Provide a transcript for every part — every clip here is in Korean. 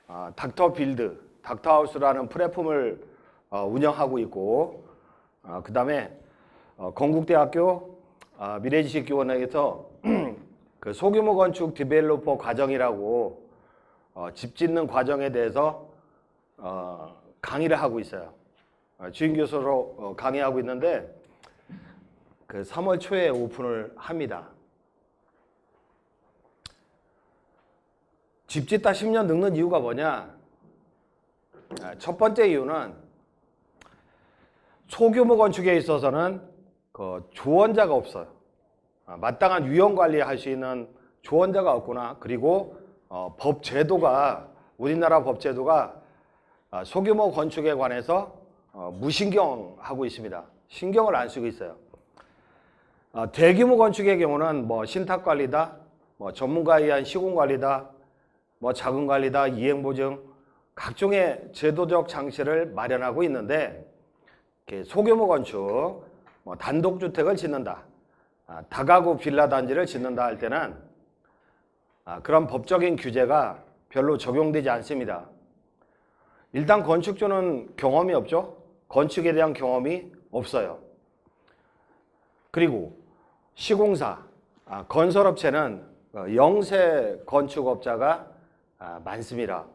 닥터 빌드, 닥터하우스라는 플랫폼을 운영하고 있고, 그 다음에 건국대학교 미래지식기원회에서 그 소규모 건축 디벨로퍼 과정이라고 집 짓는 과정에 대해서 강의를 하고 있어요. 주임 교수로 강의하고 있는데 그 3월 초에 오픈을 합니다. 집 짓다 10년 늙는 이유가 뭐냐? 첫 번째 이유는 소규모 건축에 있어서는 그 조언자가 없어요. 마땅한 위험 관리할 수 있는 조언자가 없구나. 그리고 법 제도가, 우리나라 법 제도가 소규모 건축에 관해서 무신경하고 있습니다. 신경을 안 쓰고 있어요. 대규모 건축의 경우는 뭐 신탁 관리다, 뭐 전문가에 의한 시공 관리다, 뭐 자금 관리다, 이행 보증, 각종의 제도적 장치를 마련하고 있는데, 소규모 건축, 뭐 단독주택을 짓는다, 다가구 빌라 단지를 짓는다 할 때는 그런 법적인 규제가 별로 적용되지 않습니다. 일단 건축주는 경험이 없죠. 건축에 대한 경험이 없어요. 그리고 시공사, 건설업체는 영세 건축업자가 많습니다.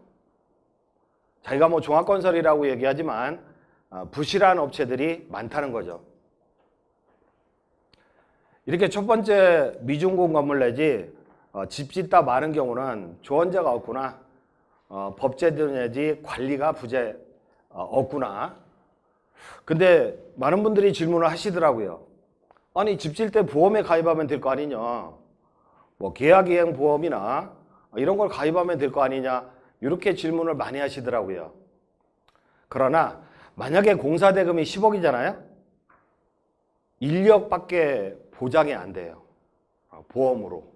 자기가 뭐 종합건설이라고 얘기하지만 부실한 업체들이 많다는 거죠. 이렇게 첫 번째 미준공 건물 내지 집 짓다 많은 경우는 조언자가 없구나, 법제도 내지 관리가 없구나. 근데 많은 분들이 질문을 하시더라고요. 아니, 집 질 때 보험에 가입하면 될 거 아니냐, 뭐 계약이행 보험이나 이런 걸 가입하면 될 거 아니냐, 이렇게 질문을 많이 하시더라고요. 그러나 만약에 공사대금이 10억이잖아요. 인력밖에 보장이 안 돼요. 보험으로.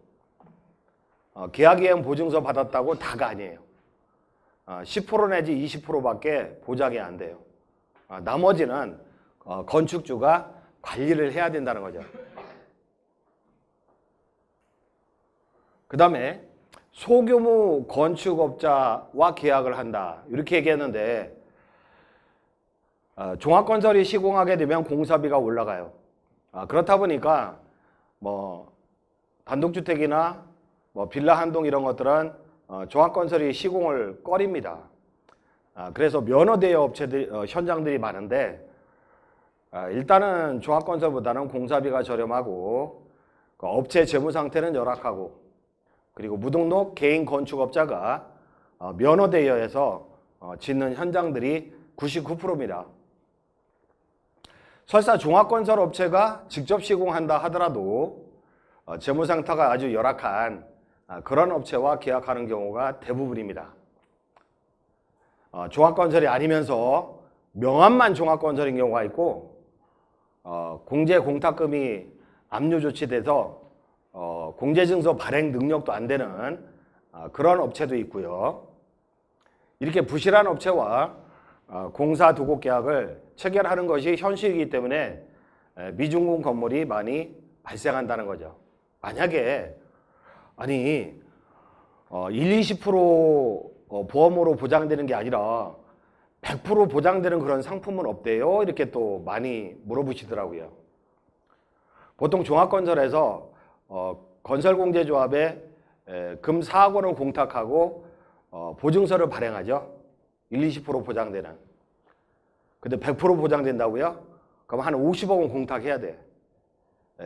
계약이행 보증서 받았다고 다가 아니에요. 10% 내지 20%밖에 보장이 안 돼요. 나머지는 건축주가 관리를 해야 된다는 거죠. 그 다음에 소규모 건축업자와 계약을 한다, 이렇게 얘기했는데 종합건설이 시공하게 되면 공사비가 올라가요. 그렇다 보니까 뭐 단독주택이나 뭐 빌라 한 동 이런 것들은 종합건설이 시공을 꺼립니다. 그래서 면허대여 업체들, 현장들이 많은데 일단은 종합건설보다는 공사비가 저렴하고 업체 재무 상태는 열악하고, 그리고 무등록 개인 건축업자가 면허대여에서 짓는 현장들이 99%입니다. 설사 종합건설 업체가 직접 시공한다 하더라도 재무 상태가 아주 열악한 그런 업체와 계약하는 경우가 대부분입니다. 종합건설이 아니면서 명함만 종합건설인 경우가 있고, 공제 공탁금이 압류 조치돼서 공제증서 발행 능력도 안 되는 그런 업체도 있고요. 이렇게 부실한 업체와 공사 도급 계약을 체결하는 것이 현실이기 때문에 미준공 건물이 많이 발생한다는 거죠. 만약에 1, 20% 보험으로 보장되는 게 아니라 100% 보장되는 그런 상품은 없대요, 이렇게 또 많이 물어보시더라고요. 보통 종합건설에서 건설공제조합에 금 4억 원을 공탁하고 보증서를 발행하죠. 1, 20% 보장되는. 근데 100% 보장된다고요? 그럼 한 50억 원 공탁해야 돼.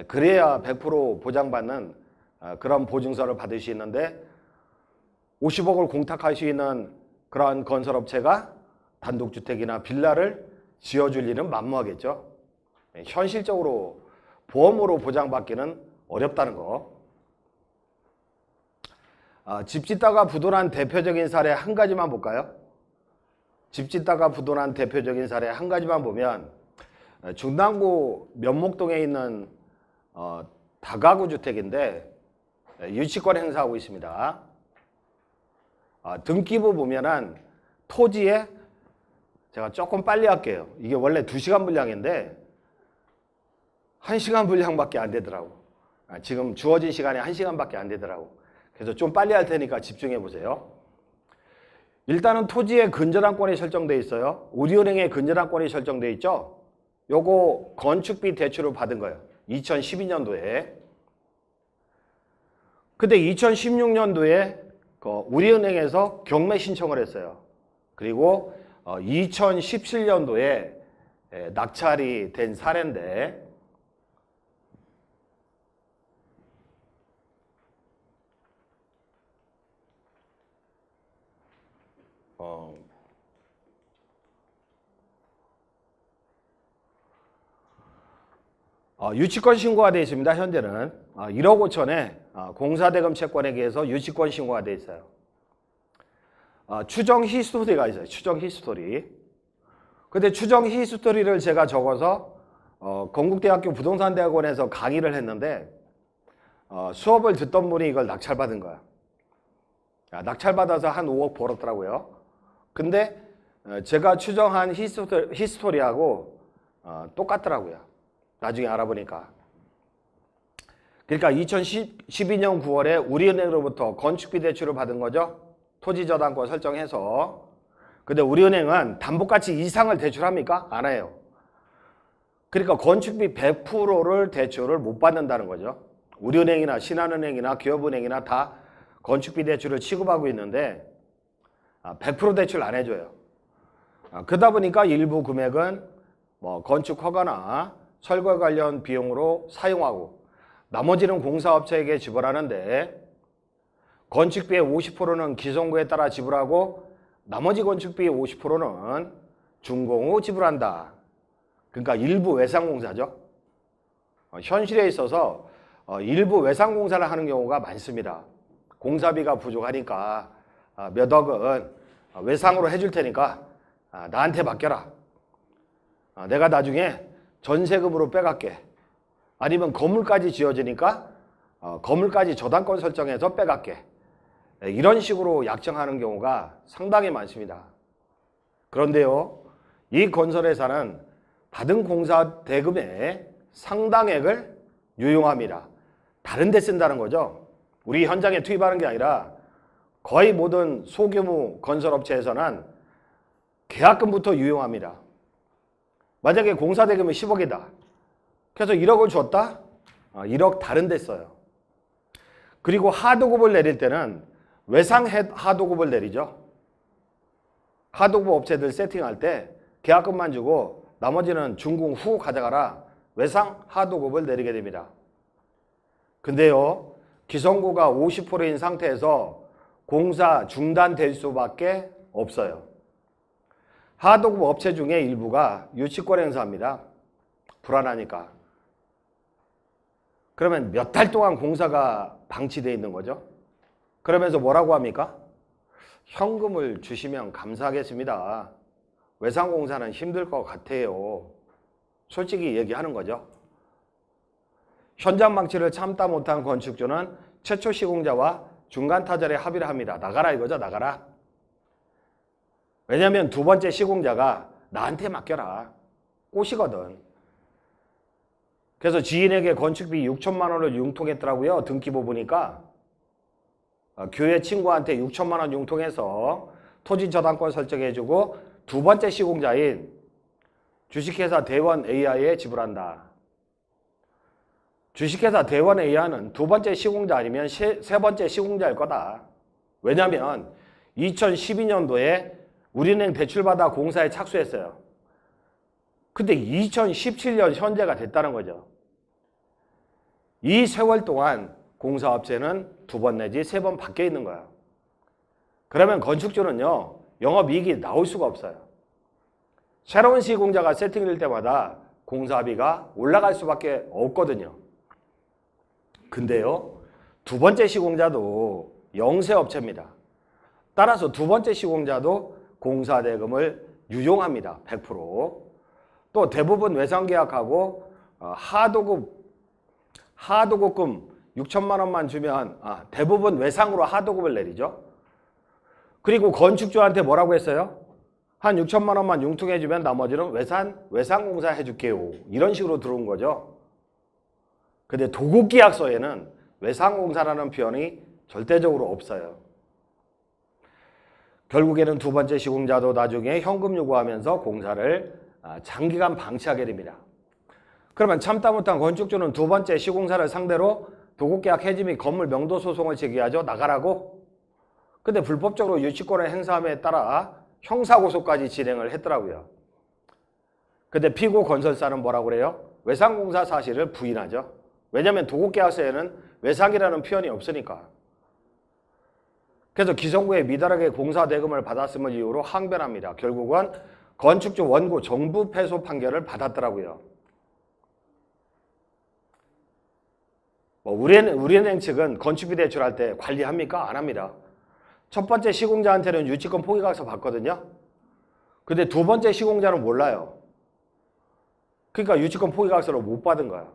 그래야 100% 보장받는 그런 보증서를 받을 수 있는데, 50억을 공탁할 수 있는 그러한 건설업체가 단독주택이나 빌라를 지어줄 일은 만무하겠죠. 현실적으로 보험으로 보장받기는 어렵다는 거. 집 짓다가 부도난 대표적인 사례 한 가지만 볼까요? 집 짓다가 부도난 대표적인 사례 한 가지만 보면, 중랑구 면목동에 있는 다가구 주택인데 유치권 행사하고 있습니다. 등기부 보면은 토지에, 제가 조금 빨리 할게요. 이게 원래 2시간 분량인데 1시간 분량밖에 안 되더라고. 지금 주어진 시간이 1시간밖에 안 되더라고. 그래서 좀 빨리 할 테니까 집중해 보세요. 일단은 토지에 근저당권이 설정돼 있어요. 우리은행에 근저당권이 설정돼 있죠. 요거 건축비 대출을 받은 거예요. 2012년도에. 근데 2016년도에 우리은행에서 경매 신청을 했어요. 그리고 2017년도에 낙찰이 된 사례인데, 유치권 신고가 되어 있습니다. 현재는 1억 5천에 공사대금 채권에 의해서 유치권 신고가 되어 있어요. 추정 히스토리가 있어요. 추정 히스토리. 근데 추정 히스토리를 제가 적어서 건국대학교 부동산대학원에서 강의를 했는데 수업을 듣던 분이 이걸 낙찰받은 거야. 낙찰받아서 한 5억 벌었더라고요. 근데 제가 추정한 히스토리하고 똑같더라고요. 나중에 알아보니까. 그러니까 2012년 9월에 우리은행으로부터 건축비 대출을 받은 거죠. 토지저당권 설정해서. 근데 우리은행은 담보가치 이상을 대출합니까? 안 해요. 그러니까 건축비 100%를 대출을 못 받는다는 거죠. 우리은행이나 신한은행이나 기업은행이나 다 건축비 대출을 취급하고 있는데 100% 대출 안 해줘요. 그러다 보니까 일부 금액은 뭐 건축 허가나 철거 관련 비용으로 사용하고 나머지는 공사업체에게 지불하는데, 건축비의 50%는 기성구에 따라 지불하고 나머지 건축비의 50%는 준공 후 지불한다. 그러니까 일부 외상공사죠. 현실에 있어서 일부 외상공사를 하는 경우가 많습니다. 공사비가 부족하니까 몇 억은 외상으로 해줄 테니까 나한테 맡겨라. 내가 나중에 전세금으로 빼갈게. 아니면 건물까지 지어지니까 건물까지 저당권 설정해서 빼갈게. 이런 식으로 약정하는 경우가 상당히 많습니다. 그런데요, 이 건설회사는 받은 공사 대금의 상당액을 유용합니다. 다른 데 쓴다는 거죠. 우리 현장에 투입하는 게 아니라 거의 모든 소규모 건설업체에서는 계약금부터 유용합니다. 만약에 공사 대금이 10억이다. 그래서 1억을 줬다? 1억 다른 데 써요. 그리고 하도급을 내릴 때는 외상 하도급을 내리죠. 하도급 업체들 세팅할 때 계약금만 주고 나머지는 준공 후 가져가라. 외상 하도급을 내리게 됩니다. 근데요, 기성구가 50%인 상태에서 공사 중단될 수밖에 없어요. 하도급 업체 중에 일부가 유치권 행사합니다. 불안하니까. 그러면 몇 달 동안 공사가 방치되어 있는 거죠. 그러면서 뭐라고 합니까? 현금을 주시면 감사하겠습니다. 외상공사는 힘들 것 같아요. 솔직히 얘기하는 거죠. 현장 방치를 참다 못한 건축주는 최초 시공자와 중간 타절에 합의를 합니다. 나가라 이거죠. 나가라. 왜냐하면 두 번째 시공자가 나한테 맡겨라. 꼬시거든. 그래서 지인에게 건축비 6천만 원을 융통했더라고요. 등기부 보니까. 교회 친구한테 6천만 원 융통해서 토지 저당권 설정해주고 두 번째 시공자인 주식회사 대원 AI에 지불한다. 주식회사 대원 AI는 두 번째 시공자 아니면 세 번째 시공자일 거다. 왜냐하면 2012년도에 우리은행 대출받아 공사에 착수했어요. 근데 2017년 현재가 됐다는 거죠. 이 세월 동안 공사업체는 두 번 내지 세 번 바뀌어 있는 거예요. 그러면 건축주는요, 영업이익이 나올 수가 없어요. 새로운 시공자가 세팅될 때마다 공사비가 올라갈 수밖에 없거든요. 근데요, 두 번째 시공자도 영세업체입니다. 따라서 두 번째 시공자도 공사대금을 유용합니다. 100%. 또 대부분 외상계약하고 하도급금 6천만 원만 주면 대부분 외상으로 하도급을 내리죠. 그리고 건축주한테 뭐라고 했어요? 한 6천만 원만 융통해주면 나머지는 외상공사 해줄게요. 이런 식으로 들어온 거죠. 근데 도급계약서에는 외상공사라는 표현이 절대적으로 없어요. 결국에는 두 번째 시공자도 나중에 현금 요구하면서 공사를 장기간 방치하게 됩니다. 그러면 참다 못한 건축주는 두 번째 시공사를 상대로 도급계약 해지 및 건물 명도 소송을 제기하죠. 나가라고. 근데 불법적으로 유치권을 행사함에 따라 형사고소까지 진행을 했더라고요. 근데 피고 건설사는 뭐라고 그래요? 외상공사 사실을 부인하죠. 왜냐하면 도급계약서에는 외상이라는 표현이 없으니까. 그래서 기성부에 미달하게 공사 대금을 받았음을 이유로 항변합니다. 결국은 건축주 원고 정부 패소 판결을 받았더라고요. 우리은행 측은 건축비 대출할 때 관리합니까? 안 합니다. 첫 번째 시공자한테는 유치권 포기각서 받거든요. 근데 두 번째 시공자는 몰라요. 그러니까 유치권 포기각서를 못 받은 거야.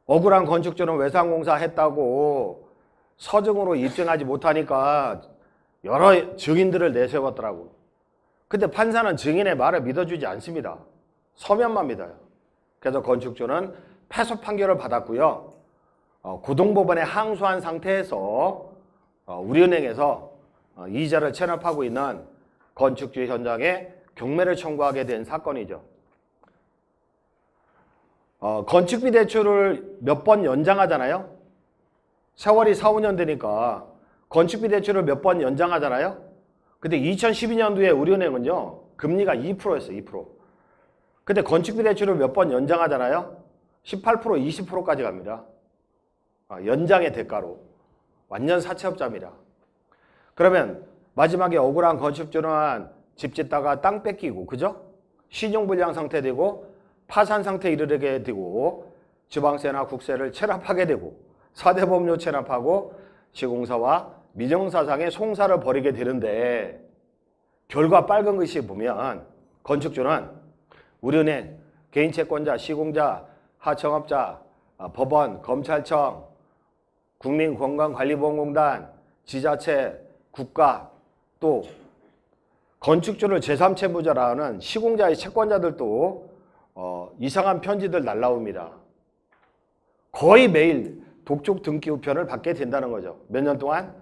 억울한 건축주는 외상공사 했다고 서증으로 입증하지 못하니까 여러 증인들을 내세웠더라고. 근데 판사는 증인의 말을 믿어주지 않습니다. 서면만 믿어요. 그래서 건축주는 패소 판결을 받았고요. 고등법원에 항소한 상태에서 우리은행에서 이자를 체납하고 있는 건축주 현장에 경매를 청구하게 된 사건이죠. 건축비 대출을 몇 번 연장하잖아요. 세월이 4, 5년 되니까 건축비 대출을 몇 번 연장하잖아요. 근데 2012년도에 우리은행은요. 금리가 2%였어요. 2%. 근데 건축비 대출을 몇 번 연장하잖아요. 18%, 20%까지 갑니다. 연장의 대가로. 완전 사채업자입니다. 그러면 마지막에 억울한 건축주는 집 짓다가 땅 뺏기고, 그죠? 신용불량 상태 되고 파산 상태에 이르게 되고 지방세나 국세를 체납하게 되고 사대보험료 체납하고 시공사와 민형사상의 송사를 벌이게 되는데 결과 빨간 글씨 보면 건축주는 우리은행, 개인채권자, 시공자, 하청업자, 법원, 검찰청, 국민건강관리보험공단, 지자체, 국가, 또 건축주를 제3채무자라는 시공자의 채권자들도 이상한 편지들 날라옵니다. 거의 매일 독촉 등기 우편을 받게 된다는 거죠. 몇 년 동안?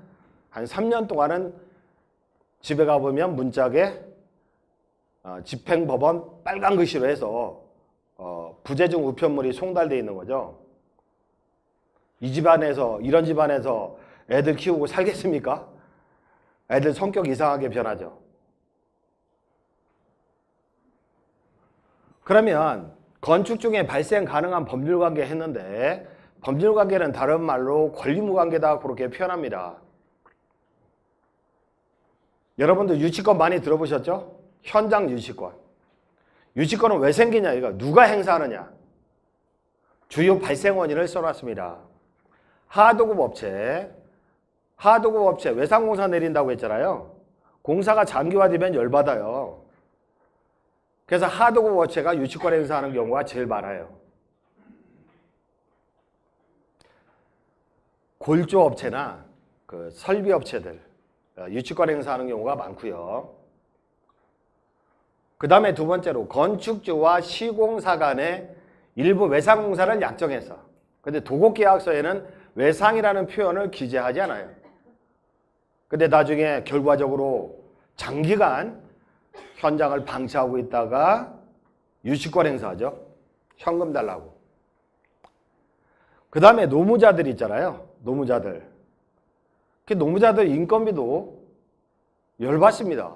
한 3년 동안은 집에 가보면 문짝에 집행법원 빨간 글씨로 해서 부재중 우편물이 송달되어 있는 거죠. 이 집안에서, 이런 집안에서 애들 키우고 살겠습니까? 애들 성격 이상하게 변하죠. 그러면 건축 중에 발생 가능한 법률관계 했는데 법률관계는 다른 말로 권리무관계다 그렇게 표현합니다. 여러분들 유치권 많이 들어보셨죠? 현장 유치권. 유치권은 왜 생기냐? 이거 누가 행사하느냐? 주요 발생 원인을 써놨습니다. 하도급 업체 외상공사 내린다고 했잖아요. 공사가 장기화되면 열받아요. 그래서 하도급 업체가 유치권 행사하는 경우가 제일 많아요. 골조 업체나 그 설비 업체들 유치권 행사하는 경우가 많고요. 그 다음에 두 번째로 건축주와 시공사 간의 일부 외상공사를 약정해서, 근데 도급계약서에는 외상이라는 표현을 기재하지 않아요. 근데 나중에 결과적으로 장기간 현장을 방치하고 있다가 유치권 행사하죠. 현금 달라고. 그 다음에 노무자들 있잖아요. 노무자들. 그 노무자들 인건비도 열받습니다.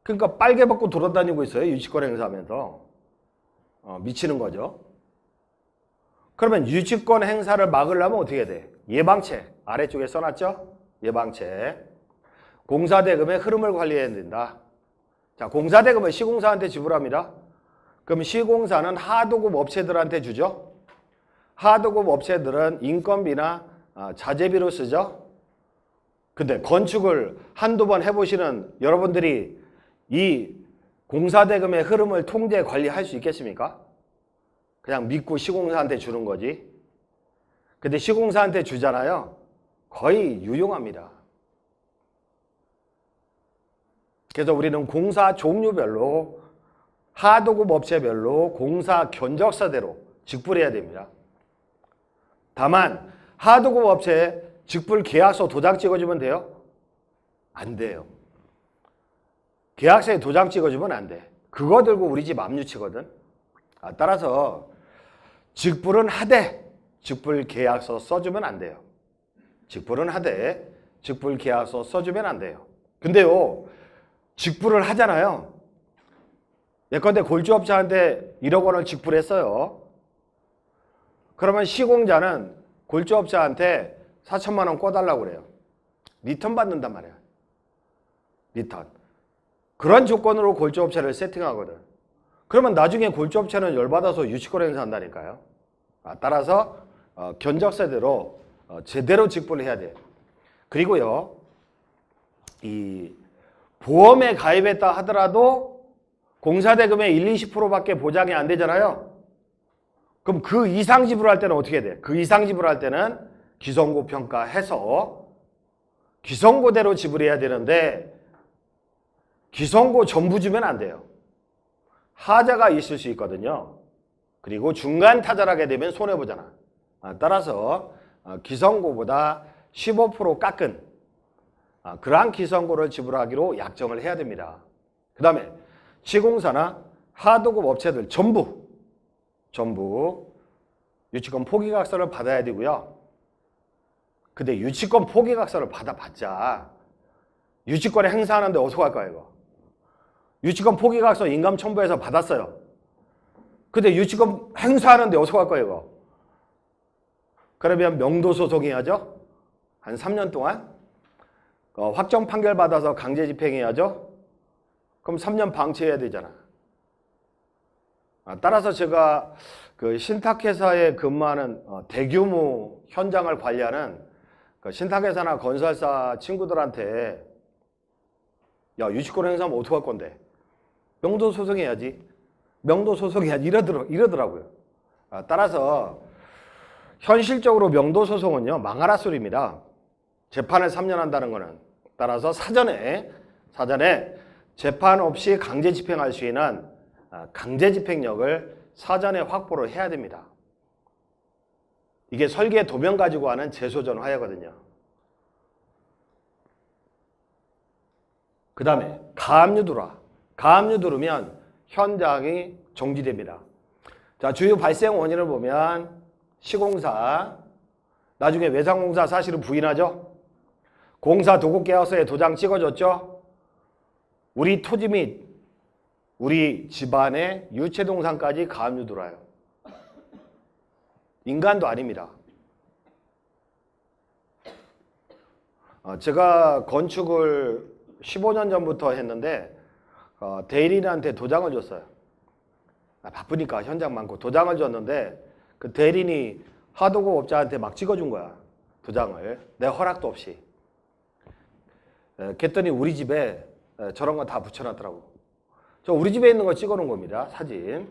그러니까 빨개 벗고 돌아다니고 있어요. 유치권 행사하면서. 미치는 거죠. 그러면 유치권 행사를 막으려면 어떻게 돼? 예방책. 아래쪽에 써놨죠? 예방책. 공사대금의 흐름을 관리해야 된다. 자, 공사대금을 시공사한테 지불합니다. 그럼 시공사는 하도급 업체들한테 주죠. 하도급 업체들은 인건비나 자재비로 쓰죠. 근데 건축을 한두 번 해보시는 여러분들이 이 공사대금의 흐름을 통제 관리할 수 있겠습니까? 그냥 믿고 시공사한테 주는 거지. 근데 시공사한테 주잖아요. 거의 유용합니다. 그래서 우리는 공사 종류별로 하도급 업체별로 공사 견적서대로 직불해야 됩니다. 다만 하도급 업체 직불 계약서 도장 찍어주면 돼요? 안 돼요. 계약서에 도장 찍어주면 안 돼. 그거 들고 우리 집 압류치거든. 따라서 직불은 하되 직불 계약서 써주면 안 돼요. 직불은 하되 직불 계약서 써주면 안 돼요. 근데요, 직불을 하잖아요. 예컨대 골주업자한테 1억 원을 직불했어요. 그러면 시공자는 골주업자한테 4천만 원 꿔달라고 그래요. 리턴 받는단 말이야. 리턴. 그런 조건으로 골주업체를 세팅하거든. 그러면 나중에 골주업체는 열받아서 유치권 행사한다니까요. 따라서 견적세대로 제대로 직불을 해야 돼요. 그리고요, 이 보험에 가입했다 하더라도 공사대금의 1, 20%밖에 보장이 안 되잖아요. 그럼 그 이상 지불할 때는 어떻게 돼? 그 이상 지불할 때는 기성고 평가해서 기성고대로 지불해야 되는데 기성고 전부 주면 안 돼요. 하자가 있을 수 있거든요. 그리고 중간 타절하게 되면 손해보잖아. 따라서 기성고보다 15% 깎은 그러한 기성고를 지불하기로 약정을 해야 됩니다. 그 다음에 시공사나 하도급 업체들 전부 유치권 포기각서를 받아야 되고요. 근데 유치권 포기각서를 받아봤자 유치권을 행사하는데 어디서 갈까요, 이거? 유치권 포기각서 인감첨부해서 받았어요. 근데 유치권 행사하는데 어디서 갈까요, 이거? 그러면 명도소송해야죠. 한 3년 동안 확정 판결 받아서 강제 집행해야죠. 그럼 3년 방치해야 되잖아. 따라서 제가 그 신탁회사에 근무하는 대규모 현장을 관리하는 그 신탁회사나 건설사 친구들한테 야, 유치권 행사하면 어떡할 건데? 명도소송해야지. 명도소송해야지. 이러더라고요. 따라서 현실적으로 명도소송은요, 망하라 소리입니다. 재판을 3년 한다는 거는. 따라서 사전에 재판 없이 강제 집행할 수 있는 강제 집행력을 사전에 확보를 해야 됩니다. 이게 설계 도면 가지고 하는 재소전화야거든요. 그 다음에 가압류 들어와. 가압류 들으면 현장이 정지됩니다. 자, 주요 발생 원인을 보면 시공사, 나중에 외상공사 사실은 부인하죠. 공사 도급계약서에 도장 찍어줬죠. 우리 토지 및 우리 집안의 유체동산까지 가압류 들어와요. 인간도 아닙니다. 제가 건축을 15년 전부터 했는데 대리인한테 도장을 줬어요. 바쁘니까 현장 많고 도장을 줬는데 그 대리인이 하도급 업자한테 막 찍어준 거야. 도장을. 내 허락도 없이. 그랬더니 우리 집에 저런 거 다 붙여놨더라고. 저 우리 집에 있는 거 찍어놓은 겁니다. 사진.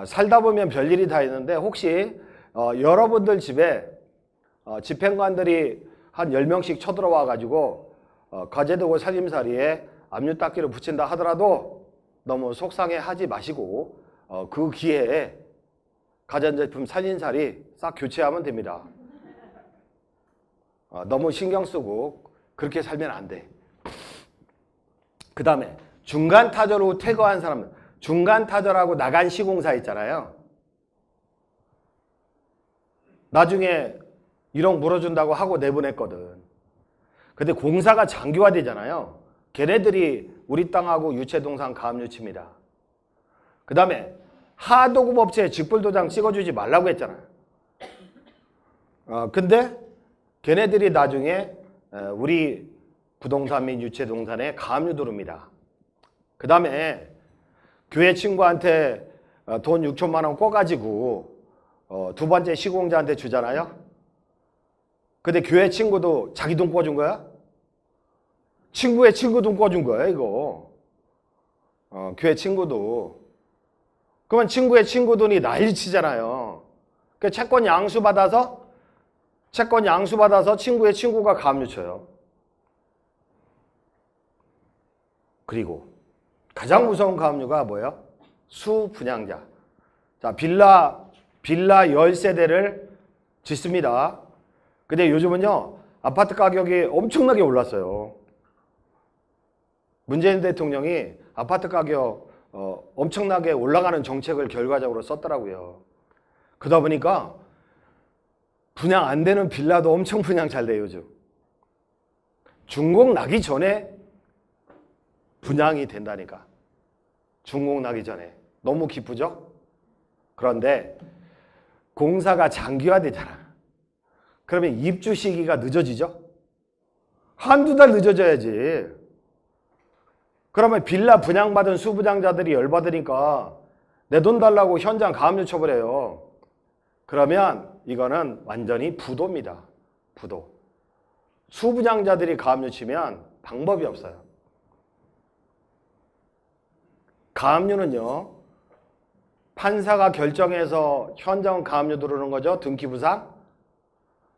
살다 보면 별일이 다 있는데 혹시 여러분들 집에 집행관들이 한 10명씩 쳐들어와 가지고 과제도구 살림살이에 압류닦기를 붙인다 하더라도 너무 속상해하지 마시고 그 기회에 가전제품 살림살이 싹 교체하면 됩니다. 너무 신경 쓰고 그렇게 살면 안 돼. 그 다음에 중간 타절로 퇴거한 사람, 중간 타절하고 나간 시공사 있잖아요. 나중에 1억 물어준다고 하고 내보냈거든. 근데 공사가 장기화되잖아요. 걔네들이 우리 땅하고 유체동산 가압류치입니다. 그 다음에 하도급 업체에 직불도장 찍어주지 말라고 했잖아요. 근데 걔네들이 나중에 우리 부동산 및 유체동산에 가압류 들어옵니다. 그 다음에 교회 친구한테 돈 6천만 원 꿔가지고 두 번째 시공자한테 주잖아요. 근데 교회 친구도 자기 돈 꿔준 거야? 친구의 친구 돈 꿔준 거야, 이거. 교회 친구도. 그러면 친구의 친구 돈이 난리치잖아요. 그 채권 양수받아서 친구의 친구가 가압류 쳐요. 그리고 가장 무서운 가압류가 뭐예요? 수분양자. 자, 빌라 10세대를 짓습니다. 근데 요즘은요, 아파트 가격이 엄청나게 올랐어요. 문재인 대통령이 아파트 가격 엄청나게 올라가는 정책을 결과적으로 썼더라고요. 그러다 보니까 분양 안 되는 빌라도 엄청 분양 잘 돼요, 요즘. 준공 나기 전에 분양이 된다니까. 준공 나기 전에. 너무 기쁘죠? 그런데 공사가 장기화되잖아. 그러면 입주 시기가 늦어지죠? 한두 달 늦어져야지. 그러면 빌라 분양받은 수분양자들이 열받으니까 내 돈 달라고 현장 가압류 쳐버려요. 그러면 이거는 완전히 부도입니다. 부도. 수분양자들이 가압류 치면 방법이 없어요. 가압류는요, 판사가 결정해서 현장 가압류 들어오는 거죠. 등기부상.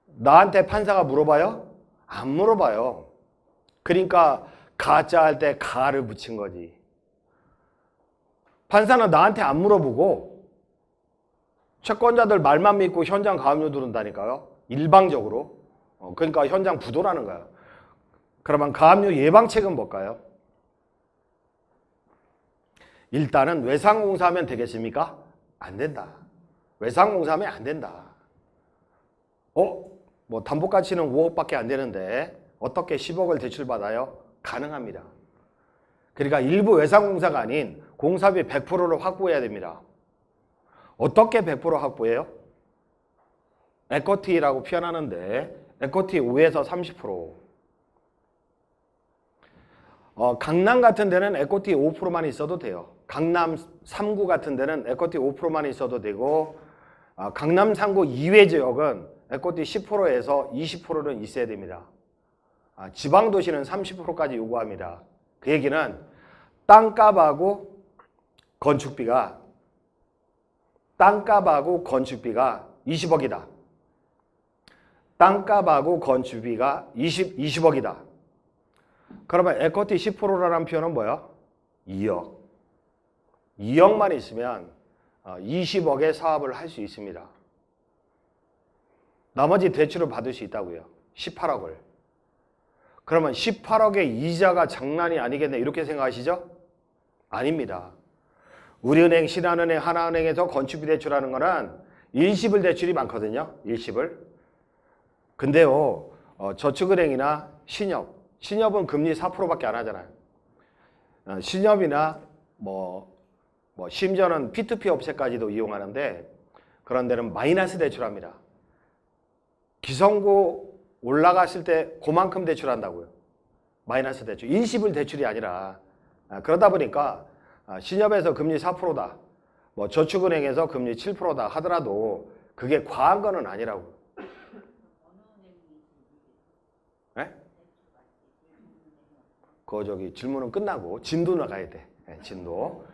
나한테 판사가 물어봐요? 안 물어봐요. 그러니까 가짜 할 때 가를 붙인 거지. 판사는 나한테 안 물어보고 채권자들 말만 믿고 현장 가압류 들은다니까요. 일방적으로. 그러니까 현장 부도라는 거예요. 그러면 가압류 예방책은 뭘까요? 일단은 외상공사하면 되겠습니까? 안 된다. 외상공사하면 안 된다. 뭐 담보가치는 5억밖에 안 되는데 어떻게 10억을 대출받아요? 가능합니다. 그러니까 일부 외상공사가 아닌 공사비 100%를 확보해야 됩니다. 어떻게 100% 확보해요? 에쿼티라고 표현하는데 에쿼티 5에서 30%. 강남 같은 데는 에쿼티 5%만 있어도 돼요. 강남 3구 같은 데는 에쿼티 5%만 있어도 되고 강남 3구 이외 지역은 에쿼티 10%에서 20%는 있어야 됩니다. 지방도시는 30%까지 요구합니다. 그 얘기는 땅값하고 건축비가 20억이다. 땅값하고 건축비가 20억이다. 그러면 에쿼티 10%라는 표현은 뭐야? 2억. 2억만 있으면 20억의 사업을 할 수 있습니다. 나머지 대출을 받을 수 있다고요. 18억을. 그러면 18억의 이자가 장난이 아니겠네 이렇게 생각하시죠? 아닙니다. 우리은행, 신한은행, 하나은행에서 건축비 대출하는 거는 일시불 대출이 많거든요. 일시불. 근데요, 저축은행이나 신협은 금리 4%밖에 안 하잖아요. 신협이나 심지어는 P2P 업체까지도 이용하는데 그런 데는 마이너스 대출합니다. 기성고 올라갔을 때 그만큼 대출한다고요. 마이너스 대출. 일시불 대출이 아니라. 그러다 보니까 신협에서 금리 4%다. 저축은행에서 금리 7%다 하더라도 그게 과한 거는 아니라고. 네? 질문은 끝나고 진도 나가야 돼. 진도.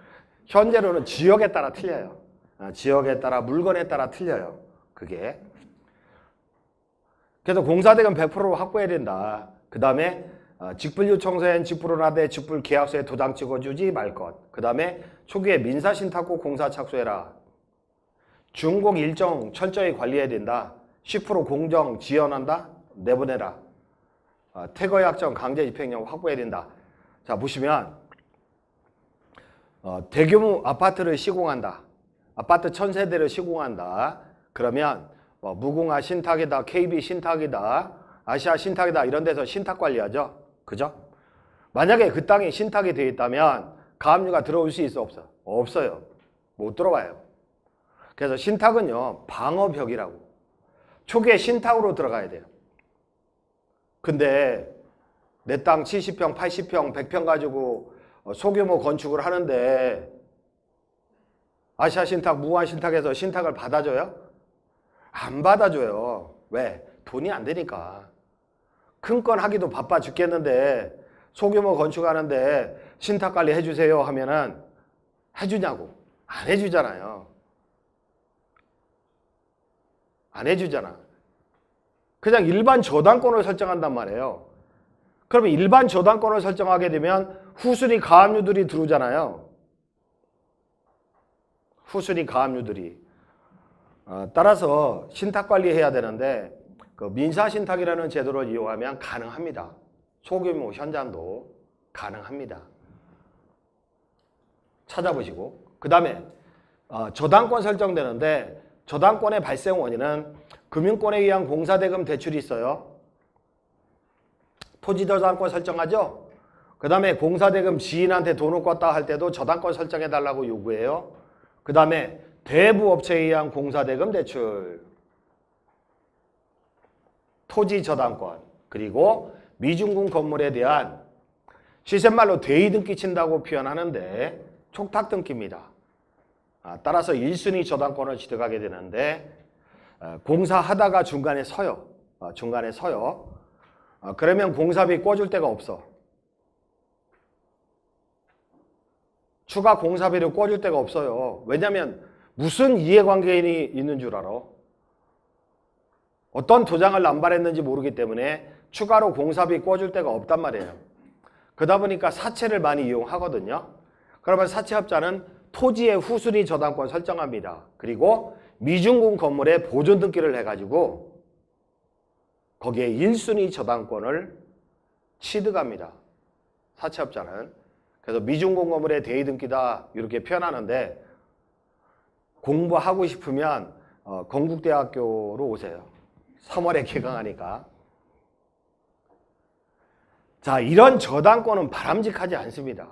현재로는 지역에 따라 틀려요. 지역에 따라 물건에 따라 틀려요. 그게. 그래서 공사대금 100%로 확보해야 된다. 그 다음에 직불 요청서엔 직불을 하되 직불 계약서에 도장 찍어주지 말 것. 그 다음에 초기에 민사신탁고 공사 착수해라. 준공 일정 철저히 관리해야 된다. 10% 공정 지연한다. 내보내라. 퇴거약정 강제 집행령 확보해야 된다. 자 보시면 대규모 아파트를 시공한다. 아파트 1000세대를 시공한다. 그러면 무궁화 신탁이다, KB 신탁이다, 아시아 신탁이다 이런 데서 신탁 관리하죠. 그죠? 만약에 그 땅이 신탁이 되어 있다면 가압류가 들어올 수 있어 없어? 없어요. 못 들어와요. 그래서 신탁은요 방어벽이라고. 초기에 신탁으로 들어가야 돼요. 근데 내 땅 70평, 80평, 100평 가지고 소규모 건축을 하는데 아시아 신탁, 무궁화 신탁에서 신탁을 받아줘요? 안 받아줘요. 왜? 돈이 안 되니까. 큰 건 하기도 바빠 죽겠는데 소규모 건축하는데 신탁관리 해주세요 하면은 해주냐고. 안 해주잖아요. 안 해주잖아. 그냥 일반 저당권을 설정한단 말이에요. 그러면 일반 저당권을 설정하게 되면 후순위 가압류들이 들어오잖아요. 후순위 가압류들이. 따라서 신탁 관리해야 되는데 그 민사신탁이라는 제도를 이용하면 가능합니다. 소규모 현장도 가능합니다. 찾아보시고 그 다음에 저당권 설정되는데 저당권의 발생 원인은 금융권에 의한 공사대금 대출이 있어요. 토지저당권 설정하죠. 그 다음에 공사대금 지인한테 돈을 꿨다 할 때도 저당권 설정해달라고 요구해요. 그 다음에 대부업체에 의한 공사대금 대출, 토지저당권, 그리고 미중공 건물에 대한 시샘말로 대이등 끼친다고 표현하는데 촉탁등기입니다. 따라서 1순위 저당권을 취득하게 되는데 공사하다가 중간에 서요. 그러면 공사비 꿔줄 데가 없어. 추가 공사비를 꿔줄 데가 없어요. 왜냐하면 무슨 이해관계인이 있는 줄 알아? 어떤 도장을 남발했는지 모르기 때문에 추가로 공사비 꿔줄 데가 없단 말이에요. 그러다 보니까 사채를 많이 이용하거든요. 그러면 사채업자는 토지의 후순위 저당권 설정합니다. 그리고 미중공 건물에 보존 등기를 해가지고 거기에 1순위 저당권을 취득합니다. 사채업자는. 그래서 미중공 건물의 대의 등기다 이렇게 표현하는데 공부하고 싶으면 건국대학교로 오세요. 3월에 개강하니까. 자, 이런 저당권은 바람직하지 않습니다.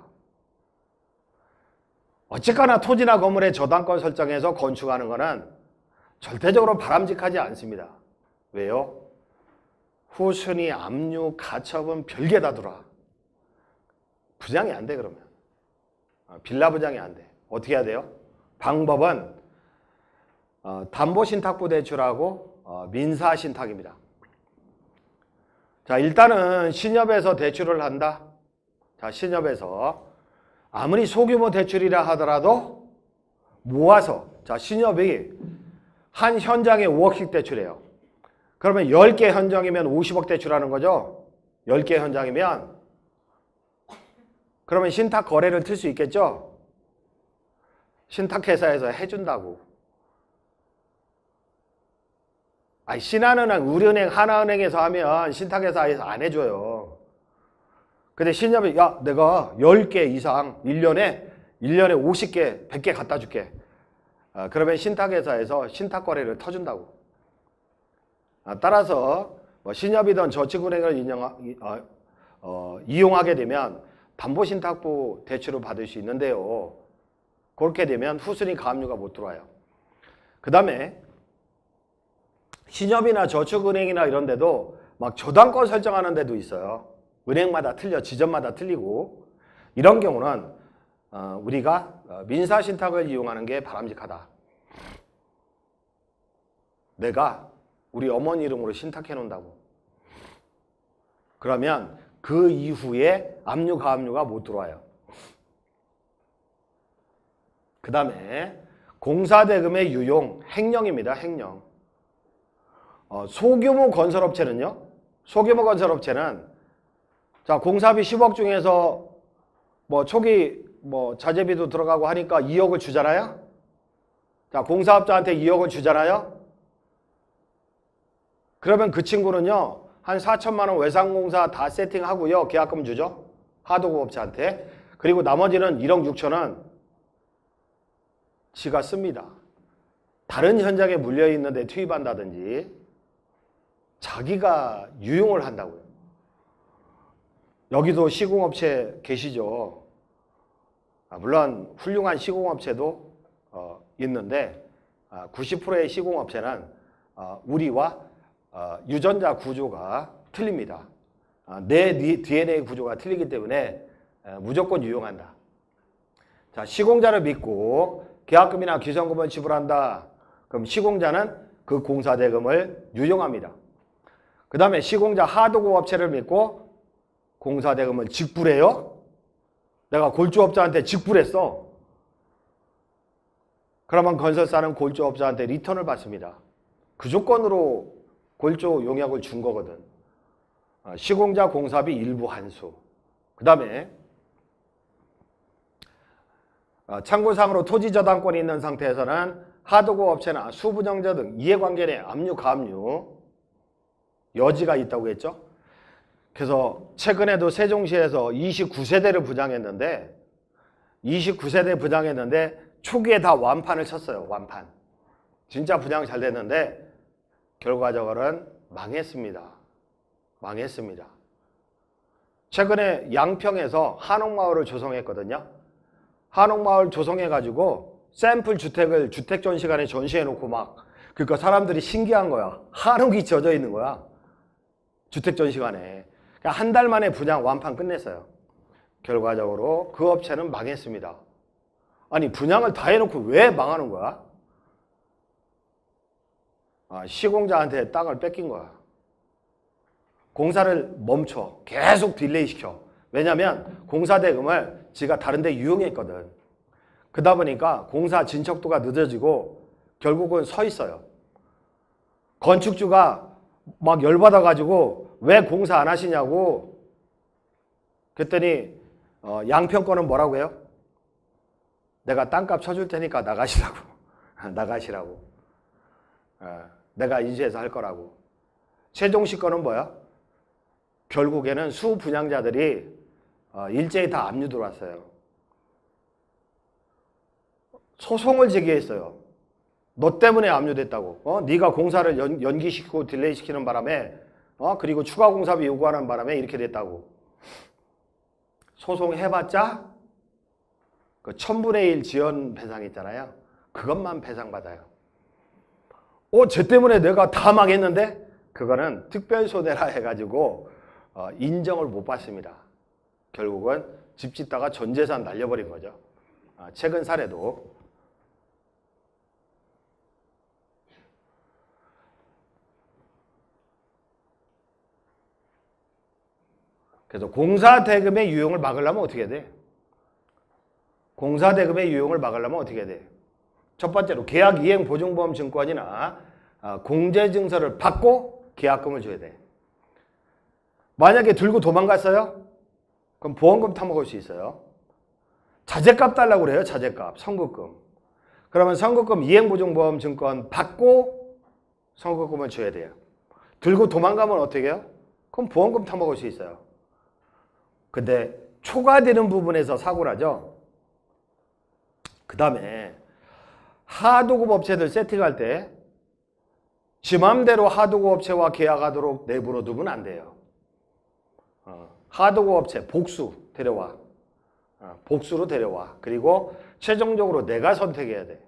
어쨌거나 토지나 건물의 저당권 설정해서 건축하는 것은 절대적으로 바람직하지 않습니다. 왜요? 후순위, 압류, 가처분 별게 다 들어와. 부장이 안 돼 그러면. 빌라 부장이 안 돼. 어떻게 해야 돼요? 방법은 담보신탁부 대출하고 민사신탁입니다. 자, 일단은 신협에서 대출을 한다. 자, 신협에서 아무리 소규모 대출이라 하더라도 모아서, 자, 신협이 한 현장에 5억씩 대출해요. 그러면 10개 현장이면 50억 대출하는 거죠. 10개 현장이면. 그러면 신탁 거래를 틀 수 있겠죠. 신탁회사에서 해준다고. 신한은행, 우리은행, 하나은행에서 하면 신탁회사에서 안 해줘요. 근데 신협이 야, 내가 10개 이상 1년에 50개, 100개 갖다 줄게. 그러면 신탁회사에서 신탁 거래를 터준다고. 따라서 신협이든 저축은행을 이용하게 되면 담보신탁부 대출을 받을 수 있는데요. 그렇게 되면 후순위 가압류가 못 들어와요. 그 다음에 신협이나 저축은행이나 이런 데도 막 저당권 설정하는 데도 있어요. 은행마다 틀려, 지점마다 틀리고. 이런 경우는 우리가 민사신탁을 이용하는 게 바람직하다. 내가 우리 어머니 이름으로 신탁해 놓는다고. 그러면 그 이후에 압류, 가압류가 못 들어와요. 그 다음에 공사대금의 유용, 횡령입니다. 횡령. 소규모 건설업체는요. 소규모 건설업체는 자, 공사비 10억 중에서 초기 자재비도 들어가고 하니까 2억을 주잖아요. 자, 공사업자한테 2억을 주잖아요. 그러면 그 친구는요. 한 4천만 원 외상공사 다 세팅하고요. 계약금 주죠. 하도급업체한테. 그리고 나머지는 1억 6천은 지가 씁니다. 다른 현장에 물려있는데 투입한다든지 자기가 유용을 한다고요. 여기도 시공업체 계시죠. 물론 훌륭한 시공업체도 있는데 90%의 시공업체는 우리와 유전자 구조가 틀립니다. 내 DNA 구조가 틀리기 때문에 무조건 유용한다. 자, 시공자를 믿고 계약금이나 기성금을 지불한다. 그럼 시공자는 그 공사대금을 유용합니다. 그 다음에 시공자 하도급 업체를 믿고 공사대금을 직불해요. 내가 골조업자한테 직불했어. 그러면 건설사는 골조업자한테 리턴을 받습니다. 그 조건으로 골조 용역을 준 거거든. 시공자 공사비 일부 환수. 그 다음에 참고상으로 토지 저당권이 있는 상태에서는 하도급 업체나 수분영자 등 이해관계 내 압류, 가압류 여지가 있다고 했죠. 그래서 최근에도 세종시에서 29세대를 분양했는데 29세대 분양했는데 초기에 다 완판을 쳤어요. 완판. 진짜 분양 잘 됐는데 결과적으로는 망했습니다. 망했습니다. 최근에 양평에서 한옥마을을 조성했거든요. 한옥마을 조성해가지고 샘플 주택을 주택 전시관에 전시해놓고 막 그러니까 사람들이 신기한 거야. 한옥이 젖어 있는 거야. 주택 전시관에. 그러니까 한 달 만에 분양 완판 끝냈어요. 결과적으로 그 업체는 망했습니다. 아니 분양을 다 해놓고 왜 망하는 거야? 시공자한테 땅을 뺏긴 거야. 공사를 멈춰. 계속 딜레이 시켜. 왜냐면 공사 대금을 지가 다른 데 유용했거든. 그러다 보니까 공사 진척도가 늦어지고 결국은 서 있어요. 건축주가 막 열받아가지고 왜 공사 안 하시냐고 그랬더니 양평권은 뭐라고 해요? 내가 땅값 쳐줄 테니까 나가시라고. 나가시라고. 내가 인수해서 할 거라고. 세종시 거는 뭐야? 결국에는 수분양자들이 일제히 다 압류 들어왔어요. 소송을 제기했어요. 너 때문에 압류됐다고. 네가 공사를 연기시키고 딜레이 시키는 바람에 그리고 추가 공사비 요구하는 바람에 이렇게 됐다고. 소송해봤자 그 1000분의 1 지연 배상 있잖아요. 그것만 배상받아요. 쟤 때문에 내가 다 망했는데 그거는 특별손해라 해가지고 인정을 못 받습니다. 결국은 집 짓다가 전 재산 날려버린 거죠. 최근 사례도. 그래서 공사대금의 유용을 막으려면 어떻게 돼? 공사대금의 유용을 막으려면 어떻게 돼? 첫 번째로 계약이행보증보험증권이나 공제증서를 받고 계약금을 줘야 돼. 만약에 들고 도망갔어요? 그럼 보험금 타먹을 수 있어요. 자재값 달라고 그래요. 자재값, 선급금. 그러면 선급금 이행보증보험증권 받고 선급금을 줘야 돼요. 들고 도망가면 어떻게 해요? 그럼 보험금 타먹을 수 있어요. 근데 초과되는 부분에서 사고를 하죠. 그 다음에 하도급 업체들 세팅할 때 지 맘대로 하도급 업체와 계약하도록 내부로 두면 안 돼요. 하도급 업체 복수 데려와. 복수로 데려와. 그리고 최종적으로 내가 선택해야 돼.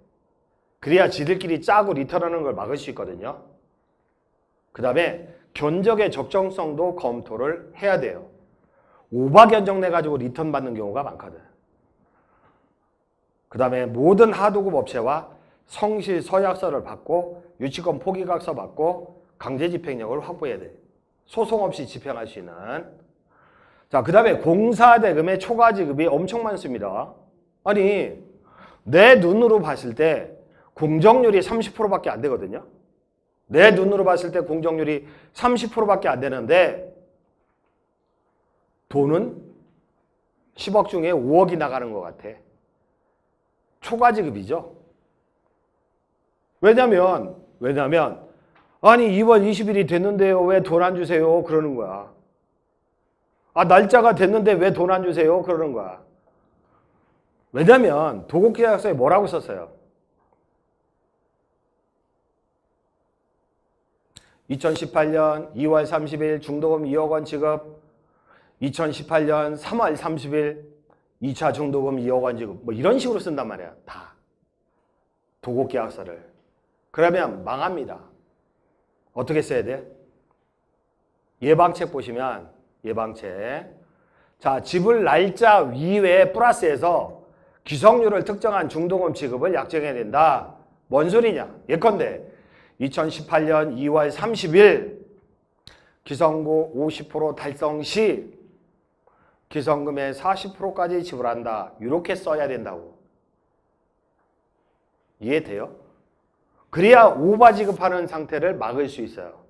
그래야 지들끼리 짜고 리턴하는 걸 막을 수 있거든요. 그 다음에 견적의 적정성도 검토를 해야 돼요. 오바 견적 내가지고 리턴 받는 경우가 많거든. 그 다음에 모든 하도급 업체와 성실 서약서를 받고 유치권 포기각서 받고 강제집행력을 확보해야 돼. 소송 없이 집행할 수 있는. 자, 그 다음에 공사대금의 초과지급이 엄청 많습니다. 아니 내 눈으로 봤을 때 공정률이 30%밖에 안 되거든요. 내 눈으로 봤을 때 공정률이 30%밖에 안 되는데 돈은 10억 중에 5억이 나가는 것 같아. 초과지급이죠. 왜냐면 아니 2월 20일이 됐는데요. 왜 돈 안 주세요? 그러는 거야. 날짜가 됐는데 왜 돈 안 주세요? 그러는 거야. 왜냐면 도급계약서에 뭐라고 썼어요? 2018년 2월 30일 중도금 2억 원 지급, 2018년 3월 30일 2차 중도금 2억 원 지급, 뭐 이런 식으로 쓴단 말이야. 다 도급계약서를. 그러면 망합니다. 어떻게 써야 돼? 예방책 보시면 예방책. 자, 지불 날짜 이외에 플러스해서 기성률을 특정한 중도금 지급을 약정해야 된다. 뭔 소리냐? 예컨대 2018년 2월 30일 기성고 50% 달성 시 기성금의 40%까지 지불한다. 이렇게 써야 된다고. 이해돼요? 그래야 오바 지급하는 상태를 막을 수 있어요.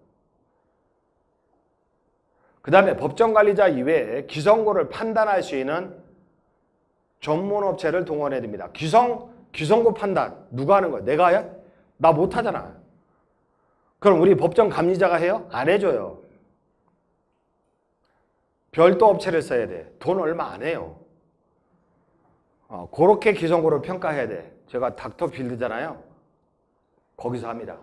그 다음에 법정관리자 이외에 기성고를 판단할 수 있는 전문업체를 동원해야 됩니다. 기성고 판단 누가 하는 거예요? 내가 해? 나 못하잖아. 그럼 우리 법정 감리자가 해요? 안 해줘요. 별도 업체를 써야 돼. 돈 얼마 안 해요. 그렇게 기성고를 평가해야 돼. 제가 닥터필드잖아요. 거기서 합니다.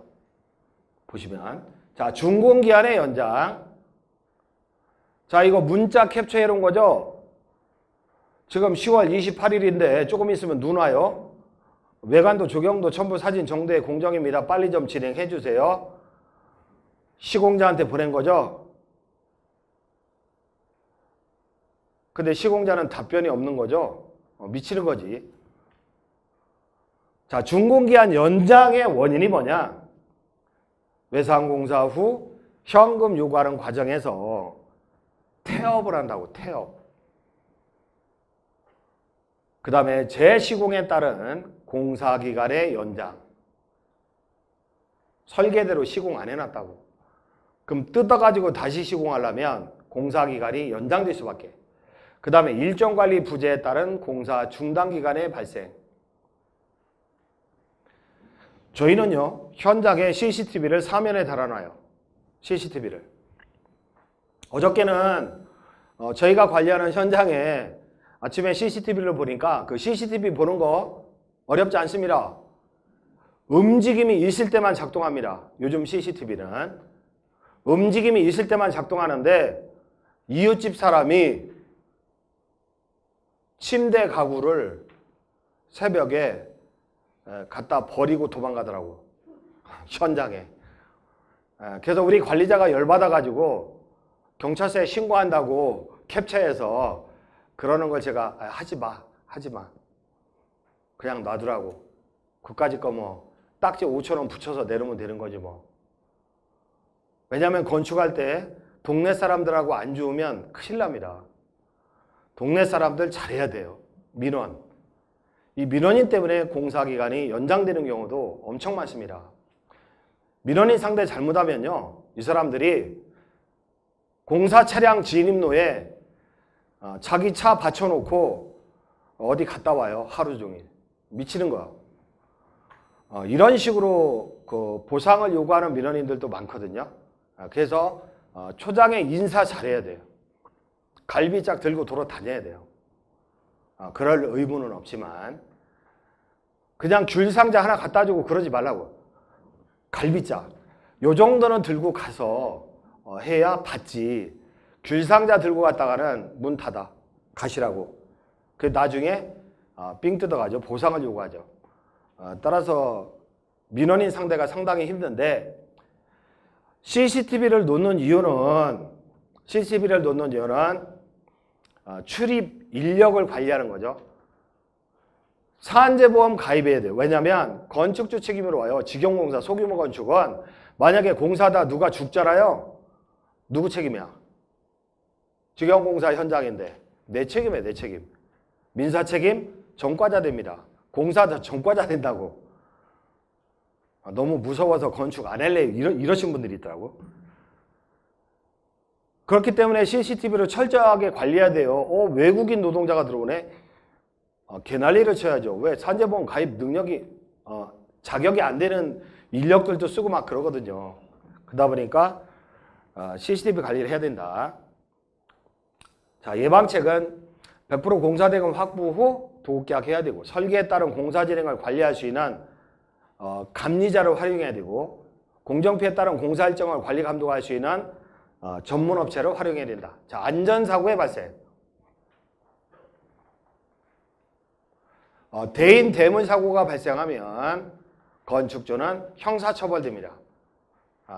보시면 자, 준공기한의 연장. 자, 이거 문자 캡처해 놓은 거죠. 지금 10월 28일인데 조금 있으면 눈 와요. 외관도 조경도 첨부 사진 정도의 공정입니다. 빨리 좀 진행해 주세요. 시공자한테 보낸 거죠. 근데 시공자는 답변이 없는 거죠. 미치는 거지. 자, 준공기한 연장의 원인이 뭐냐? 외상공사 후 현금 요구하는 과정에서 태업을 한다고, 태업. 그 다음에 재시공에 따른 공사기간의 연장. 설계대로 시공 안 해놨다고. 그럼 뜯어가지고 다시 시공하려면 공사기간이 연장될 수밖에. 그 다음에 일정관리 부재에 따른 공사 중단기간의 발생. 저희는요, 현장에 CCTV를 사면에 달아놔요. CCTV를. 어저께는 저희가 관리하는 현장에 아침에 CCTV를 보니까 그 CCTV 보는 거 어렵지 않습니다. 움직임이 있을 때만 작동합니다. 요즘 CCTV는. 움직임이 있을 때만 작동하는데 이웃집 사람이 침대 가구를 새벽에 갖다 버리고 도망가더라고. 현장에. 그래서 우리 관리자가 열받아가지고 경찰서에 신고한다고 캡처해서 그러는 걸 제가 하지 마. 그냥 놔두라고. 그까짓 거 뭐 딱지 5,000원 붙여서 내놓으면 되는 거지 뭐. 왜냐하면 건축할 때 동네 사람들하고 안 좋으면 큰일 납니다. 동네 사람들 잘해야 돼요. 민원. 이 민원인 때문에 공사기간이 연장되는 경우도 엄청 많습니다. 민원인 상대 잘못하면요, 이 사람들이 공사 차량 진입로에 자기 차 받쳐놓고 어디 갔다 와요. 하루 종일. 미치는 거야. 이런 식으로 그 보상을 요구하는 민원인들도 많거든요. 그래서 초장에 인사 잘해야 돼요. 갈비짝 들고 돌아다녀야 돼요. 그럴 의무는 없지만 그냥 귤상자 하나 갖다 주고 그러지 말라고. 갈비짝. 요 정도는 들고 가서 해야 받지. 귤상자 들고 갔다가는 문 닫아. 가시라고. 그 나중에 삥 뜯어가죠. 보상을 요구하죠. 따라서 민원인 상대가 상당히 힘든데 CCTV를 놓는 이유는 출입 인력을 관리하는 거죠. 사안제보험 가입해야 돼요. 왜냐하면 건축주 책임으로 와요. 직영공사 소규모 건축은 만약에 공사다 누가 죽잖아요. 누구 책임이야? 직영공사 현장인데 내 책임이에요. 내 책임. 민사 책임 전과자 됩니다. 공사다 전과자 된다고. 너무 무서워서 건축 안 할래 이러신 분들이 있더라고. 그렇기 때문에 CCTV를 철저하게 관리해야 돼요. 외국인 노동자가 들어오네. 개난리를 쳐야죠. 왜? 산재보험 가입 능력이 자격이 안 되는 인력들도 쓰고 막 그러거든요. 그러다 보니까 CCTV 관리를 해야 된다. 자, 예방책은 100% 공사대금 확보 후 도급계약해야 되고, 설계에 따른 공사 진행을 관리할 수 있는 감리자를 활용해야 되고, 공정피해에 따른 공사 일정을 관리 감독할 수 있는 전문업체를 활용해야 된다. 자, 안전사고의 발생. 대인 대문 사고가 발생하면 건축주는 형사처벌됩니다.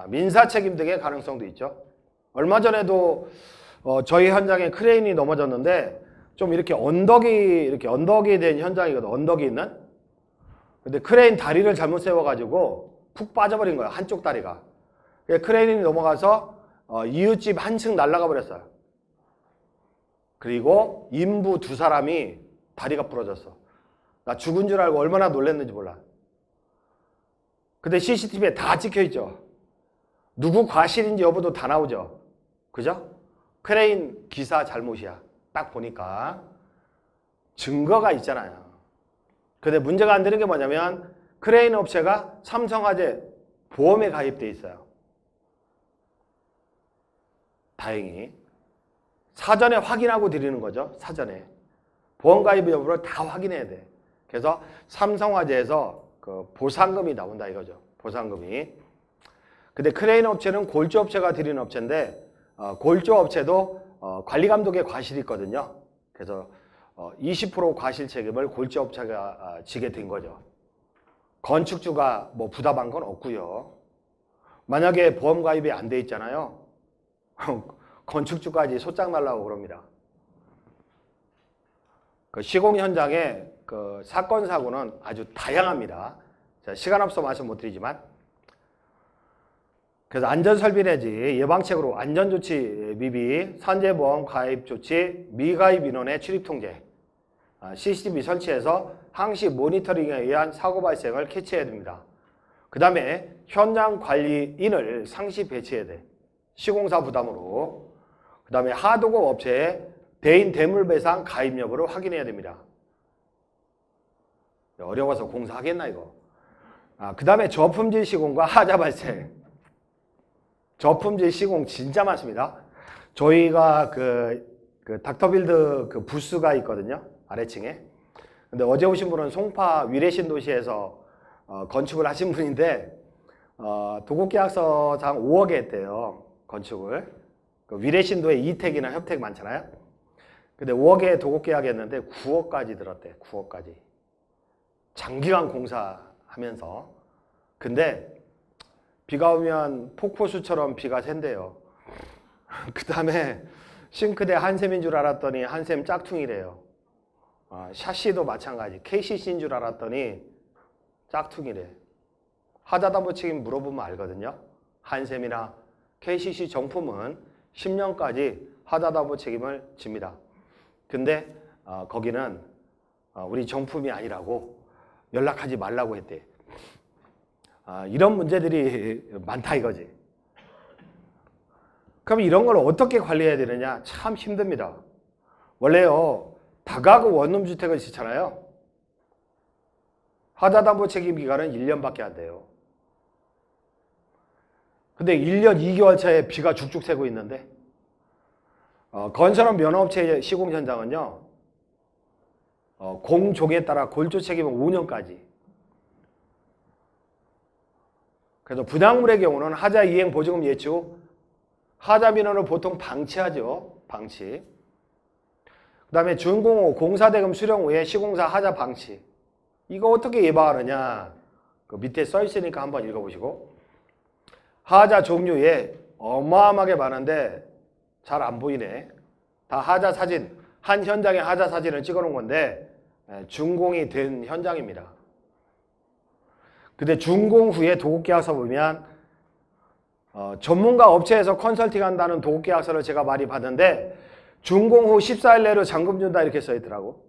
민사 책임 등의 가능성도 있죠. 얼마 전에도 저희 현장에 크레인이 넘어졌는데 좀 이렇게 언덕이 된 현장이거든. 언덕이 있는. 근데 크레인 다리를 잘못 세워가지고 푹 빠져버린 거야. 한쪽 다리가. 크레인이 넘어가서 이웃집 한 층 날아가 버렸어요. 그리고 인부 2사람이 다리가 부러졌어. 나 죽은 줄 알고 얼마나 놀랐는지 몰라. 근데 CCTV에 다 찍혀있죠. 누구 과실인지 여부도 다 나오죠. 그죠? 크레인 기사 잘못이야. 딱 보니까 증거가 있잖아요. 근데 문제가 안 되는 게 뭐냐면 크레인 업체가 삼성화재 보험에 가입돼 있어요. 다행히. 사전에 확인하고 드리는 거죠. 사전에. 보험 가입 여부를 다 확인해야 돼. 그래서 삼성화재에서 그 보상금이 나온다 이거죠. 보상금이. 근데 크레인 업체는 골조 업체가 드리는 업체인데 골조 업체도 관리 감독의 과실이 있거든요. 그래서 20% 과실 책임을 골조 업체가 지게 된 거죠. 건축주가 뭐 부담한 건 없고요. 만약에 보험 가입이 안 돼 있잖아요. 건축주까지 소장 날라고 그럽니다. 그 시공 현장의 그 사건 사고는 아주 다양합니다. 자, 시간 없어 말씀 못 드리지만, 그래서 안전설비 내지 예방책으로 안전조치 미비, 산재보험 가입 조치, 미가입 인원의 출입통제, CCTV 설치해서 항시 모니터링에 의한 사고 발생을 캐치해야 됩니다. 그 다음에 현장 관리인을 상시 배치해야 돼. 시공사 부담으로. 그 다음에 하도급 업체의 대인 대물배상 가입 여부를 확인해야 됩니다. 어려워서 공사하겠나 이거. 그 다음에 저품질 시공과 하자 발생. 저품질 시공 진짜 많습니다. 저희가 그 닥터빌드 그 부스가 있거든요. 아래층에. 근데 어제 오신 분은 송파 위례신도시에서 건축을 하신 분인데 도급계약서상 5억에 했대요. 건축을. 그 위례신도에 이택이나 협택 많잖아요. 근데 5억에 도급계약했는데 9억까지 들었대. 9억까지. 장기간 공사하면서. 근데 비가 오면 폭포수처럼 비가 샌대요. 그 다음에 싱크대 한샘인 줄 알았더니 한샘 짝퉁이래요. 샤시도 마찬가지. KCC인 줄 알았더니 짝퉁이래. 하자담보 책임 물어보면 알거든요. 한샘이나 KCC 정품은 10년까지 하자담보 책임을 집니다. 근데 거기는 우리 정품이 아니라고 연락하지 말라고 했대. 이런 문제들이 많다 이거지. 그럼 이런 걸 어떻게 관리해야 되느냐? 참 힘듭니다. 원래요, 다가구 원룸주택을 짓잖아요. 하자담보 책임 기간은 1년밖에 안 돼요. 근데 1년 2개월 차에 비가 죽죽 새고 있는데 건설업 면허업체의 시공 현장은요, 공종에 따라 골조 책임은 5년까지. 그래서 분양물의 경우는 하자 이행 보증금 예치 후 하자 민원을 보통 방치하죠. 방치. 그 다음에 준공후 공사대금 수령 후에 시공사 하자 방치. 이거 어떻게 예방하느냐? 그 밑에 써 있으니까 한번 읽어보시고. 하자 종류에 어마어마하게 많은데 잘 안 보이네. 다 하자 사진, 한 현장의 하자 사진을 찍어 놓은 건데 준공이 된 현장입니다. 근데 준공 후에 도급계약서 보면 전문가 업체에서 컨설팅 한다는 도급계약서를 제가 많이 봤는데 준공 후 14일 내로 잔금 준다 이렇게 써 있더라고.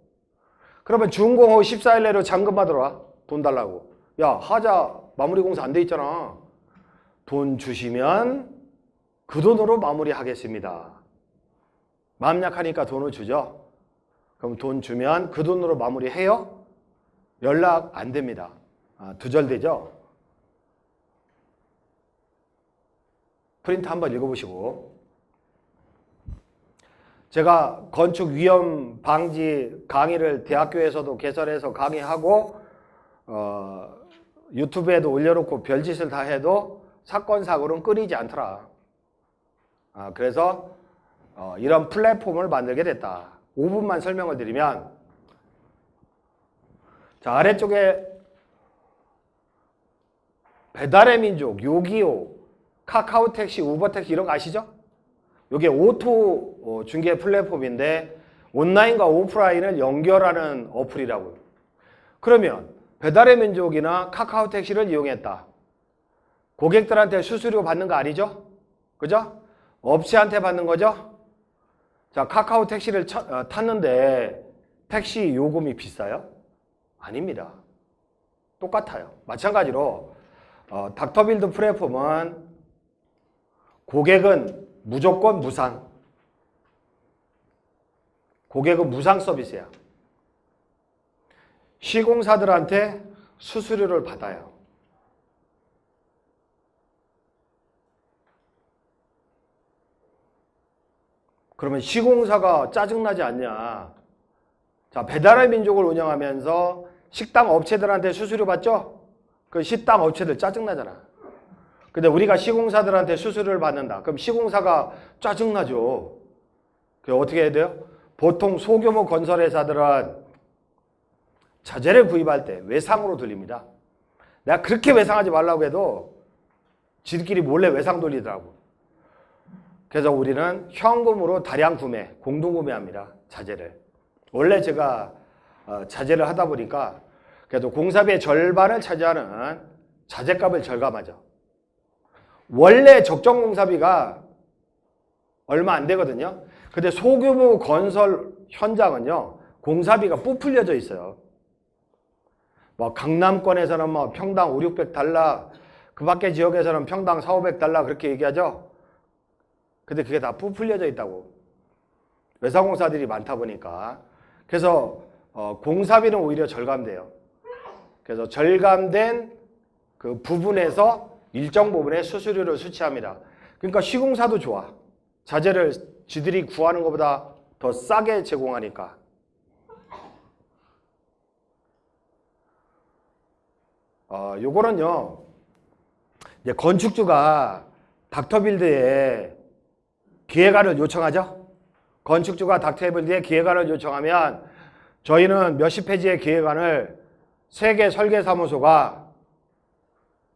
그러면 준공 후 14일 내로 잔금 받으러 와. 돈 달라고. 야, 하자 마무리 공사 안 돼 있잖아. 돈 주시면 그 돈으로 마무리하겠습니다. 마음 약하니까 돈을 주죠. 그럼 돈 주면 그 돈으로 마무리해요? 연락 안 됩니다. 두절되죠? 프린트 한번 읽어보시고. 제가 건축 위험 방지 강의를 대학교에서도 개설해서 강의하고 유튜브에도 올려놓고 별짓을 다 해도 사건 사고는 끊이지 않더라. 그래서 이런 플랫폼을 만들게 됐다. 5분만 설명을 드리면, 자, 아래쪽에 배달의 민족, 요기요, 카카오택시, 우버택시 이런 거 아시죠? 이게 오토 중개 플랫폼인데 온라인과 오프라인을 연결하는 어플이라고요. 그러면 배달의 민족이나 카카오택시를 이용했다. 고객들한테 수수료 받는 거 아니죠? 그죠? 업체한테 받는 거죠? 자, 카카오택시를 탔는데 택시 요금이 비싸요? 아닙니다. 똑같아요. 마찬가지로 닥터빌드 플랫폼은 고객은 무조건 무상. 고객은 무상 서비스야. 시공사들한테 수수료를 받아요. 그러면 시공사가 짜증나지 않냐? 자, 배달의 민족을 운영하면서 식당 업체들한테 수수료 받죠? 그 식당 업체들 짜증나잖아. 근데 우리가 시공사들한테 수수료를 받는다. 그럼 시공사가 짜증나죠. 그 어떻게 해야 돼요? 보통 소규모 건설회사들은 자재를 구입할 때 외상으로 돌립니다. 내가 그렇게 외상하지 말라고 해도 지들끼리 몰래 외상 돌리더라고. 그래서 우리는 현금으로 다량 구매, 공동 구매합니다. 자재를. 원래 제가 자재를 하다 보니까 그래도 공사비의 절반을 차지하는 자재값을 절감하죠. 원래 적정 공사비가 얼마 안 되거든요. 근데 소규모 건설 현장은요, 공사비가 부풀려져 있어요. 뭐 강남권에서는 뭐 평당 5, 600달러, 그 밖에 지역에서는 평당 4, 500달러 그렇게 얘기하죠. 근데 그게 다 부풀려져 있다고. 외상공사들이 많다 보니까. 그래서 공사비는 오히려 절감돼요. 그래서 절감된 그 부분에서 일정 부분의 수수료를 수취합니다. 그러니까 시공사도 좋아. 자재를 지들이 구하는 것보다 더 싸게 제공하니까. 요거는요, 이제 건축주가 닥터빌드에 기획안을 요청하죠. 건축주가 닥터빌드에 기획안을 요청하면 저희는 몇십 페이지의 기획안을 3개 설계사무소가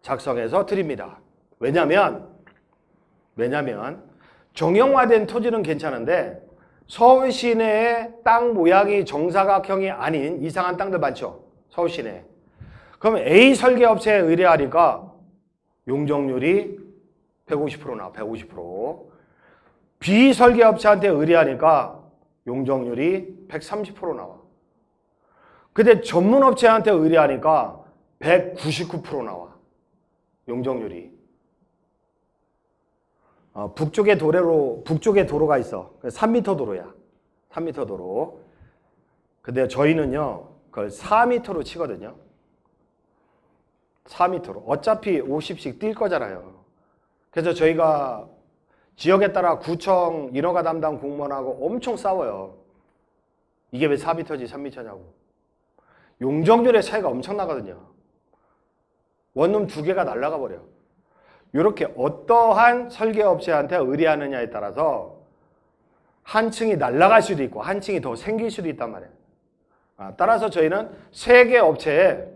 작성해서 드립니다. 왜냐면 정형화된 토지는 괜찮은데 서울 시내의 땅 모양이 정사각형이 아닌 이상한 땅들 많죠. 서울 시내에. 그러면 A 설계업체에 의뢰하니까 용적률이 150% 나와. 150%. B 설계업체한테 의뢰하니까 용적률이 130% 나와. 근데 전문업체한테 의뢰하니까 199% 나와. 용적률이. 북쪽에 도로가 있어. 3m 도로야. 3m 도로. 근데 저희는요, 그걸 4m로 치거든요. 4m로. 어차피 50씩 뛸 거잖아요. 그래서 저희가 지역에 따라 구청 인허가 담당 공무원하고 엄청 싸워요. 이게 왜 4m지 3m냐고. 용적률의 차이가 엄청나거든요. 원룸 2개가 날아가 버려. 이렇게 어떠한 설계업체한테 의뢰하느냐에 따라서 한 층이 날아갈 수도 있고 한 층이 더 생길 수도 있단 말이에요. 따라서 저희는 3개 업체에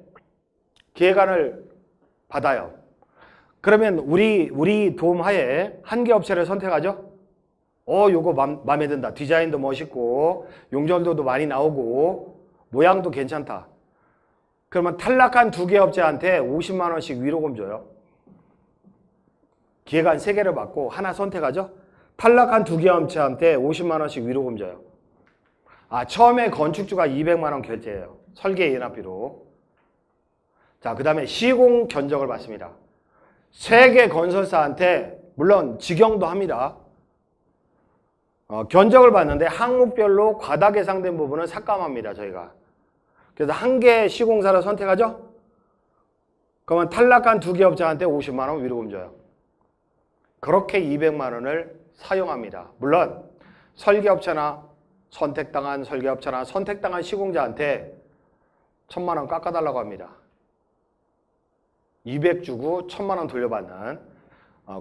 기획안을 받아요. 그러면 우리 도움하에 1개 업체를 선택하죠. 요거 마음에 든다. 디자인도 멋있고 용적률도 많이 나오고 모양도 괜찮다. 그러면 탈락한 2개 업체한테 50만 원씩 위로금 줘요. 기획안 3개를 받고 하나 선택하죠. 탈락한 2개 업체한테 50만 원씩 위로금 줘요. 처음에 건축주가 200만 원 결제해요. 설계 인합비로. 자, 그 다음에 시공 견적을 받습니다. 3개 건설사한테 물론 직영도 합니다. 견적을 받는데 항목별로 과다 예상된 부분은 삭감합니다. 저희가. 그래서 1개 시공사를 선택하죠. 그러면 탈락한 2개 업체한테 50만 원 위로금 줘요. 그렇게 200만 원을 사용합니다. 물론 설계업체나 선택당한 설계업체나 선택당한 시공자한테 1000만 원 깎아달라고 합니다. 200 주고 1000만 원 돌려받는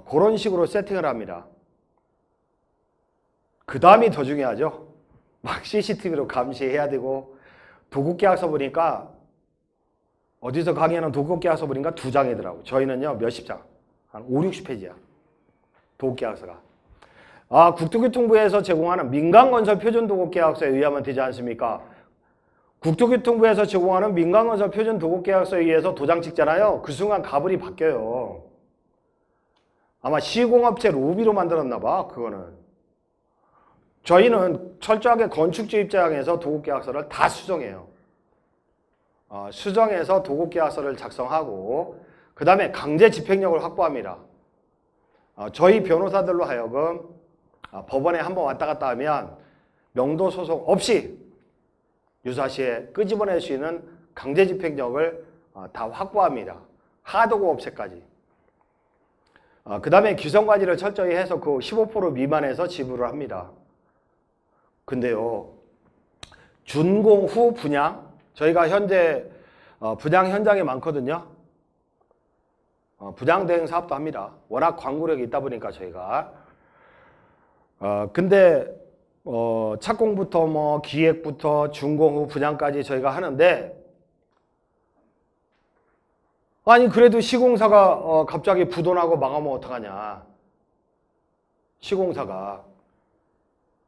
그런 식으로 세팅을 합니다. 그 다음이 더 중요하죠. 막 CCTV로 감시해야 되고 도급계약서 보니까 어디서 강의하는 도급계약서 보니까 2장이더라고. 저희는요 몇십 장, 한 5, 60페이지야. 도급계약서가. 국토교통부에서 제공하는 민간건설 표준도급계약서에 의하면 되지 않습니까? 국토교통부에서 제공하는 민간건설 표준도급계약서에 의해서 도장 찍잖아요. 그 순간 가불이 바뀌어요. 아마 시공업체 로비로 만들었나 봐. 그거는. 저희는 철저하게 건축주 입장에서 도급계약서를 다 수정해요. 수정해서 도급계약서를 작성하고 그 다음에 강제 집행력을 확보합니다. 저희 변호사들로 하여금 법원에 한번 왔다 갔다 하면 명도 소송 없이 유사시에 끄집어낼 수 있는 강제 집행력을 다 확보합니다. 하도급 업체까지. 그 다음에 기성관리를 철저히 해서 그 15% 미만에서 지불을 합니다. 근데요, 준공 후 분양, 저희가 현재 분양 현장이 많거든요. 분양 대행 사업도 합니다. 워낙 광고력이 있다 보니까 저희가. 근데 착공부터 뭐 기획부터 준공 후 분양까지 저희가 하는데, 아니 그래도 시공사가 갑자기 부도나고 망하면 어떡하냐. 시공사가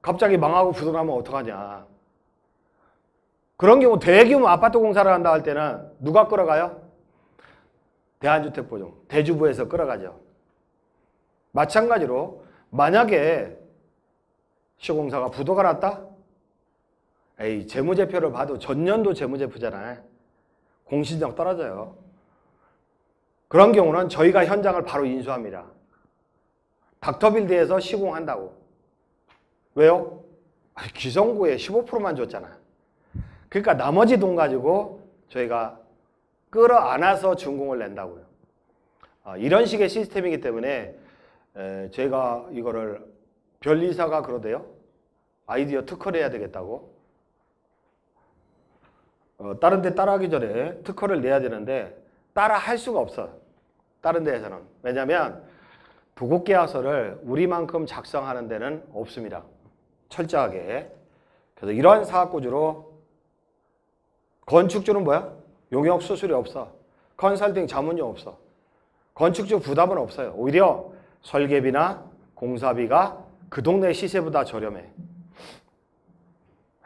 갑자기 망하고 부도나면 어떡하냐. 그런 경우 대규모 아파트 공사를 한다 할 때는 누가 끌어가요? 대한주택보증, 대주부에서 끌어가죠. 마찬가지로 만약에 시공사가 부도가 났다? 에이, 재무제표를 봐도 전년도 재무제표잖아요. 공신력 떨어져요. 그런 경우는 저희가 현장을 바로 인수합니다. 닥터빌드에서 시공한다고. 왜요? 기성구에 15%만 줬잖아. 그러니까 나머지 돈 가지고 저희가 끌어안아서 준공을 낸다고요. 이런 식의 시스템이기 때문에 저희가 이거를 변리사가 그러대요. 아이디어 특허를 해야 되겠다고. 다른 데 따라하기 전에 특허를 내야 되는데 따라 할 수가 없어. 다른 데에서는. 왜냐하면 도급계약서를 우리만큼 작성하는 데는 없습니다. 철저하게. 그래서 이러한 사업구조로 건축주는 뭐야? 용역 수수료 없어. 컨설팅 자문료 없어. 건축주 부담은 없어요. 오히려 설계비나 공사비가 그 동네 시세보다 저렴해.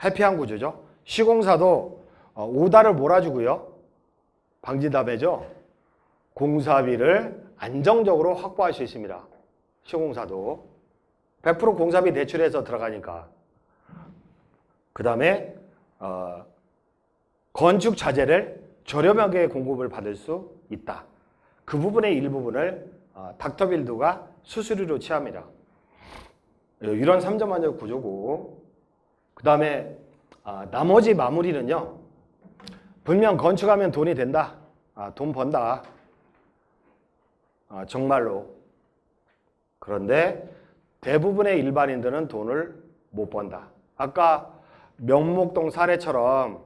해피한 구조죠. 시공사도 오다를 몰아주고요. 방지담회죠. 공사비를 안정적으로 확보할 수 있습니다. 시공사도 100% 공사비 대출해서 들어가니까. 그 다음에 건축 자재를 저렴하게 공급을 받을 수 있다. 그 부분의 일부분을 닥터빌드가 수수료로 취합니다. 이런 3점 만족 구조고, 그 다음에 나머지 마무리는요. 분명 건축하면 돈이 된다. 돈 번다. 정말로. 그런데 대부분의 일반인들은 돈을 못 번다. 아까 명목동 사례처럼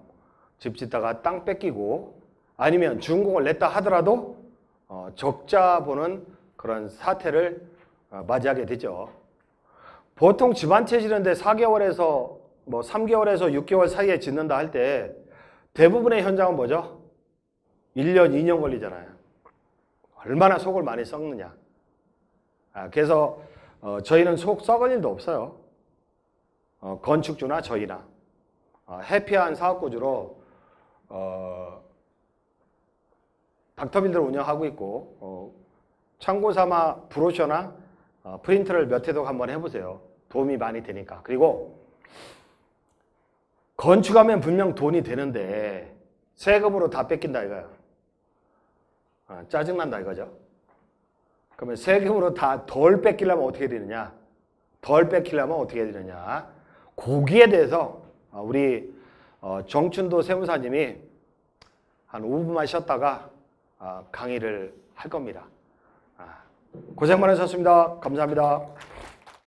집 짓다가 땅 뺏기고 아니면 준공을 냈다 하더라도 적자 보는 그런 사태를 맞이하게 되죠. 보통 집 한 채 짓는데 4개월에서 뭐 3개월에서 6개월 사이에 짓는다 할 때 대부분의 현장은 뭐죠? 1년, 2년 걸리잖아요. 얼마나 속을 많이 썩느냐. 그래서 저희는 속 썩을 일도 없어요. 건축주나 저희나. 해피한 사업구조로 닥터빌드를 운영하고 있고, 참고삼아 브로셔나 프린트를 몇 회독 한번 해보세요. 도움이 많이 되니까. 그리고 건축하면 분명 돈이 되는데 세금으로 다 뺏긴다 이거야. 짜증난다 이거죠. 그러면 세금으로 다 덜 뺏기려면 어떻게 되느냐? 덜 뺏기려면 어떻게 되느냐? 거기에 대해서 우리 정춘도 세무사님이 한 5분만 쉬었다가 강의를 할 겁니다. 고생 많으셨습니다. 감사합니다.